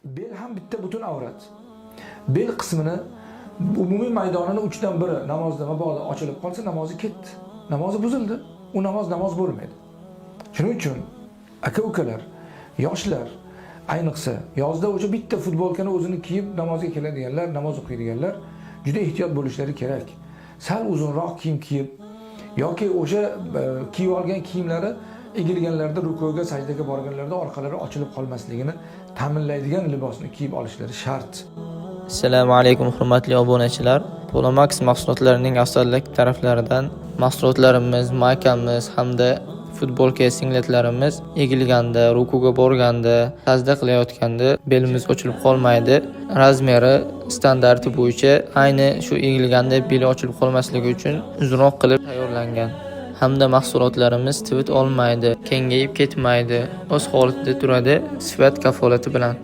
Bel ham bitta butun avrat. Bel qismini umumiy maydonini 3dan 1 namozda mabodo ochilib qolsa namozi ketdi. Namozi buzildi. U namoz bo'lmaydi. Shuning uchun aka-ukalar, yoshlar ayniqsa yozda o'sha bitta futbolkani o'zini kiyib namozga keladiganlar, namoz o'qiydiganlar juda ehtiyot bo'lishlari kerak. Sal uzunroq kiyim kiyib yoki o'sha kiyib olgan kiyimlari egilganlarda, rukuga, sajdaga borganlarda orqalari ochilib qolmasligini ta'minlaydigan libosni kiyib olishlari shart. Assalomu alaykum hurmatli obunachilar. Polomax mahsulotlarining afzallik taraflaridan mahsulotlarimiz, maykamiz hamda futbolka singletlarimiz egilganda, rukuga borganda, sajda qilayotganda belimiz ochilib qolmaydi. Razmeri standarti bo'yicha ayni shu egilganda beli ochilib qolmasligi uchun uzunroq qilib tayyorlangan. Hamda mahsulotlarimiz tivit olmaydi, kengayib ketmaydi, o'z holatida turadi, sifat kafolati bilan.